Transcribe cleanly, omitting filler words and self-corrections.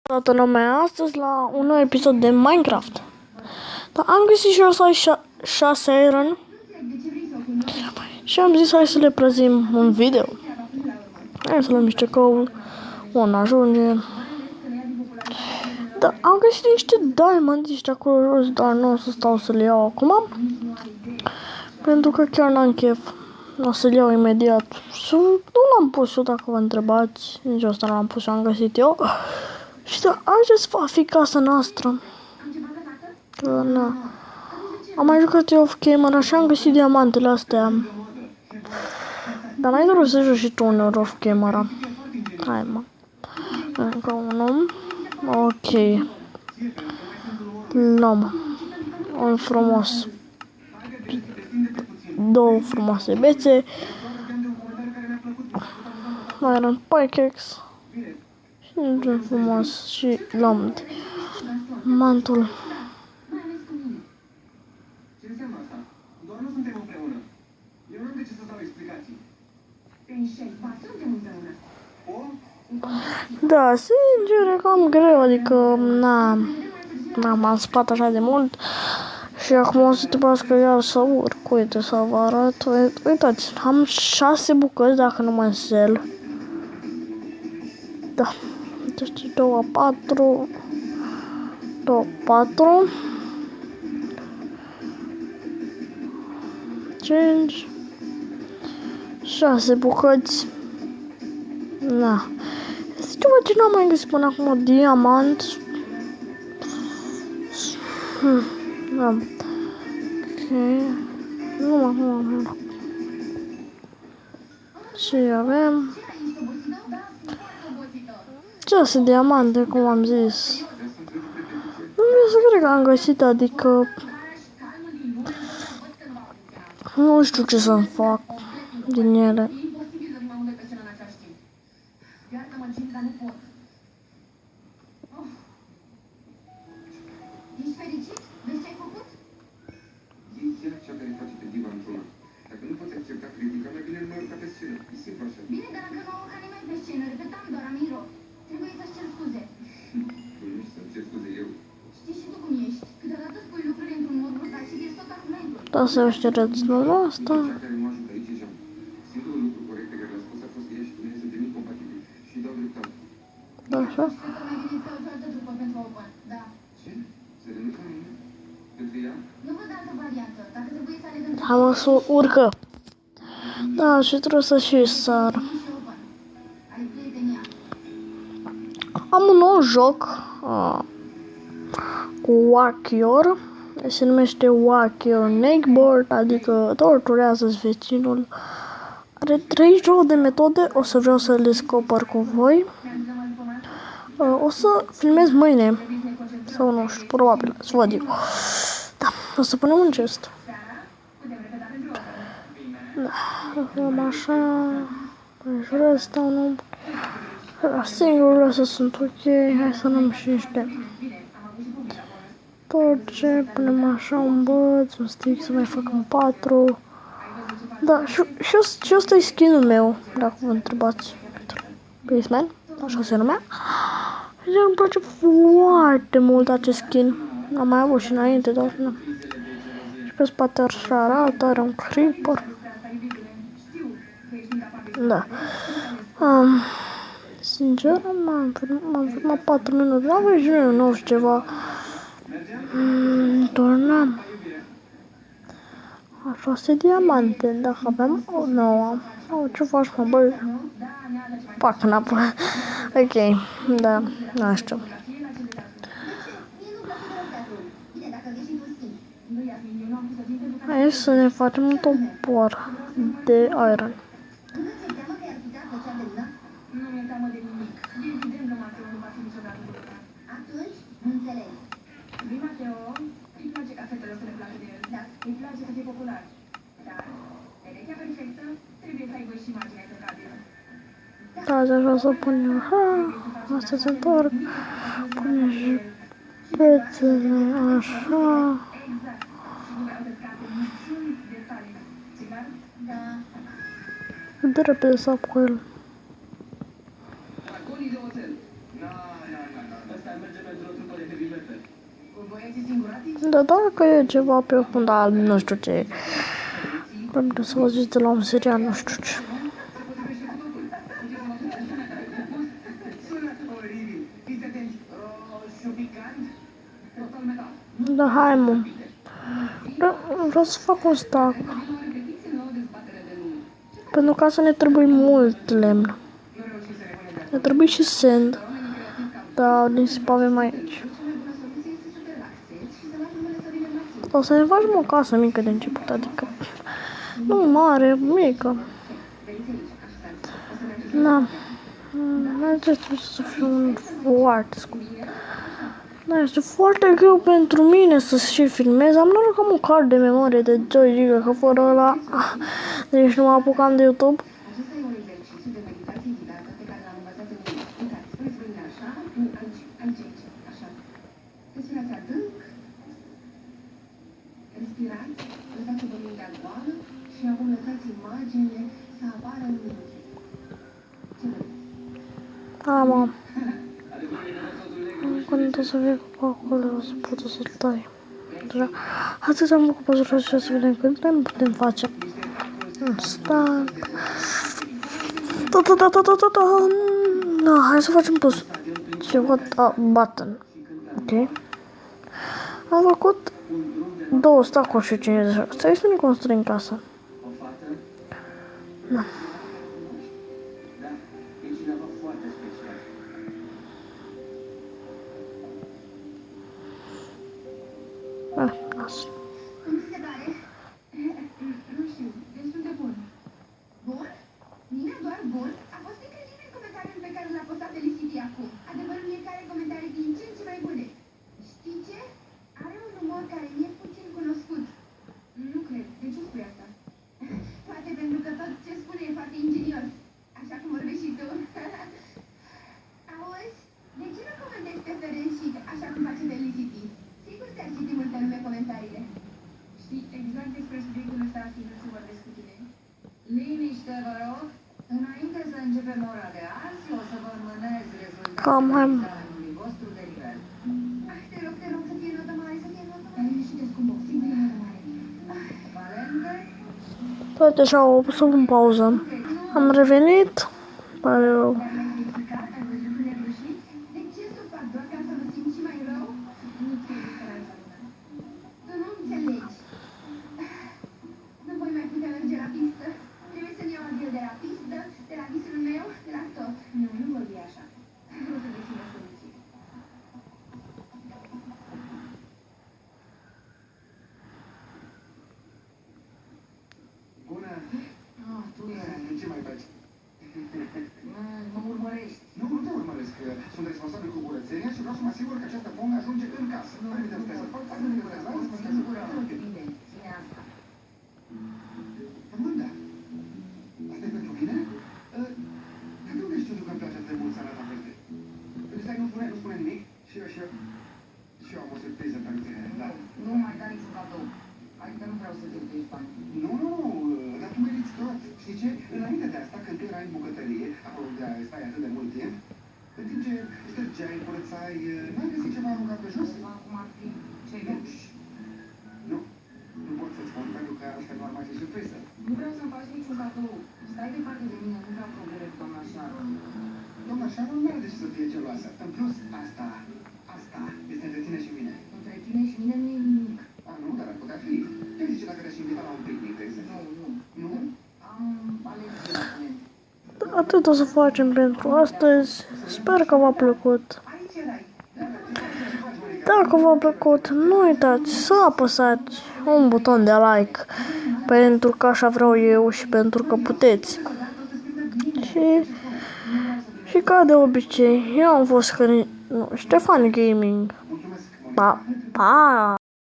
Toată lumea, astăzi la un nou episod de Minecraft. Dar am găsit și eu să ai 6 iron și am zis hai să le prezim un video. Hai să luăm niște coal. Bun, ajunge. Dar am găsit niște diamonds niște acolo, dar nu o să stau să le iau acum. Pentru că chiar n-am chef. O să le iau imediat. Nu l-am pus eu, dacă vă întrebați. Nici asta nu l-am pus, am găsit eu. Și da, haideți va fi casa noastră. Că, na. Am mai jucat eu off-camera și am găsit diamantele astea. Dar mai trebuie să joci și tu uneori off-camera. Hai, mă. Încă unul. Ok. Luăm. Un frumos. Două frumoase bețe. Iron pickaxe. Și un frumos. Și luăm mantul. Da, sincer, e cam greu, adică, m-am spart așa de mult și acum o să trebuiască iar să urc, uite, să vă arăt, uitați, am 6 bucăți, dacă nu mă înșel. Da, deci 2, 4, 5, 6 bucăți. Da. Este ceva ce n-am mai găsit până acum, diamant. Da. Ok. Nu. Și avem 6 diamante, cum am zis. Nu vreau să cred că am găsit, adică nu știu ce să-mi fac din ele. Bine, dar încă nu au ca nimeni pe scenă. Repetam doar, Amiro. Trebuie să-ți cer scuze. Nu știu să-mi cer scuze eu. Știi și tu cum ești. Câteodată spui lucruri într-un mod brutal și pierzi tot argumentul. Da, să știreți la asta. Cea care mă ajută aici e Jean. Singurul lucru corect pe care l-a spus a fost că ea și cu mine suntem incompatibili. Și dau dreptate. Da, așa. Cred că mai bine să iau cealaltă trupă pentru Open. Da. Ce? Să renunț la mine? Pentru ea? Nu văd altă variantă. Dacă trebuie să aleg între Hai, mă, să urcă. Da, și trebuie să și sar. și Open. Ai prietenia. Am un nou joc cu Wakior. Se numește Wakior Neighbor, adică torturează-ți vecinul. Are 32 de metode, o să vreau să le descoper cu voi. O să filmez mâine. Sau nu știu, probabil, să văd eu. Da, o să punem un gest. Da, luăm așa. În ăsta, nu. Singurul ăsta sunt ok. Hai să luăm și niște torce. Punem așa un băț, un stick, să mai facem 4. Da, și ăsta e skin-ul meu, dacă vă întrebați. Baseman, așa se numea. Și îmi place foarte mult acest skin. Am mai avut și înainte, dar nu. Și pe spate așa arată, are un creeper. Da. Sincer, m-am filmat 4 minute, n-am văzut eu, nu știu ceva. Tornam. A 6 diamante, dacă avem o nouă. Sau ce faci, mă, băi? Pac înapoi. Ok, da, nu știu. Hai să ne facem un topor de iron. Nu mi-e teamă de nimic. Evident că Mateo nu va fi niciodată brutal. Atunci, nu înțeleg. Lui Mateo îi place ca fetelor să le placă de el. Da. Îi place să fie popular. Dar, perechea perfectă trebuie să aibă și imaginea impecabilă. Da, deja să punem așa. Asta se întorc. Punem și pețele așa. Exact. Și nu vreau să scape niciun detaliu. Cigar? Da. Cât de repede să cu el. Cu băieții singuratici? Dar dacă e ceva pe fundal, nu știu ce. Pentru să vă zici de la un serial, nu știu ce. Se potrivește cu totul. Uite cum sună oribil. Fiți atenți. Roșu picant. Total metal. Da, hai mă. Vreau să fac un stack. Pentru că asta ne trebuie mult lemn. Ne trebuie și sand. Dar nisip avem aici. O să ne facem o casă mică de început, adică nu mare, mică. Da. Nu trebuie să fie un foarte scump. Da, este foarte greu pentru mine să și filmez. Am noroc că am un card de memorie de 2 GB, că fără ăla, deci nu mă apucam de YouTube. Acesta e un exercițiu de meditație ghidată pe care l-am învățat în mine. Uitați, puneți mâinile așa, aici, așa. Respirați adânc. Respirați, lăsați-vă mintea goală și acum lăsați imaginile să apară în minte. Ce vedeți? Am. Când o să fie cu acolo, o să pot să-l tai. Deja. Atât am făcut păzura și să vedem cât nu putem face. Asta. Da, hai să facem pus. Ceva button. Ok. Am făcut 2 stack-uri și 50. Stai să ne construim casa. Da. Da, e cineva foarte special. Ah, lasă. Cum ți se pare? Nu știu, destul de bun. Bun? Mine doar bun? A fost incredibil comentariul pe care l-a postat Felicity acum. Adevărul e că are comentarii din ce în ce mai bune. Știi ce? Are un umor care e puțin cunoscut. Nu cred. De ce spui asta? Poate pentru că tot ce spune e foarte ingenios. Așa cum vorbești și tu. Auzi? De ce nu comentezi pe Ferencit așa cum face Felicity? Sigur ți-ar citi multă lume comentariile. Știi, exact despre subiectul ăsta ar fi vrut să vorbesc cu tine. Liniște, vă rog. Înainte să începem ora de azi, o să vă înmânez rezultatele examenului vostru de nivel. Te rog să fie notă mare, să fie notă mare. Liniște-te, scumpă, sigur e notă mare. Valente? Toate așa au pus în pauză. Am revenit. Pare rău. Ai verificat? Ai văzut cum ne-am rușit? De ce să fac doar ca să mă simt și mai rău? Nu trebuie să rău. Tu nu înțelegi. Nu voi mai putea merge la pistă. Trebuie să-mi iau avion de la pistă, de la visul meu, de la tot. Nu vorbi așa. Sigur o să găsim o soluție. Bună! Tu Ce mai faci? mă urmărești. Nu te urmăresc. Sunt responsabil cu curățenia și vreau să mă asigur că această pungă ajunge în casă. Hai, uite, stai să fac. Hai, uite, stai să fac. Singură. Bine, ține asta. Amanda, asta e pentru mine? Dar de unde știu tu că îmi place atât de mult salata verde? Stai, nu spune nimic. Și eu am o surpriză pentru tine, da. Nu mai da niciun cadou. Adică nu vreau să te uiți bani. Nu, dar tu meriți tot. Știi ce? Înainte de asta, când tu erai în bucătărie, acolo unde stai atât de mult timp, în timp ce ștergeai, curățai, n-ai găsit ceva aruncat pe jos? Acum ar fi ce Nu, nu pot să spun, pentru că asta nu ar mai fi surpriză. Nu vreau să-mi faci niciun cadou. Stai departe de mine, nu vreau probleme cu doamna Sharon. Doamna Sharon nu are de ce să fie geloasă. În plus, asta este între tine și mine. Între tine și mine nu e nimic. Nu, dar ar putea fi. Ce zice dacă te-aș invita la un picnic, de exemplu? Nu. Nu? Am alergie la pune. Atât o să facem pentru astăzi. Sper că v-a plăcut. Aici erai. Dacă v-a plăcut, nu uitați să apăsați un buton de like. Pentru că așa vreau eu și pentru că puteți. Și ca de obicei, eu am fost Ștefan Gaming. Mulțumesc, Monica. Pa!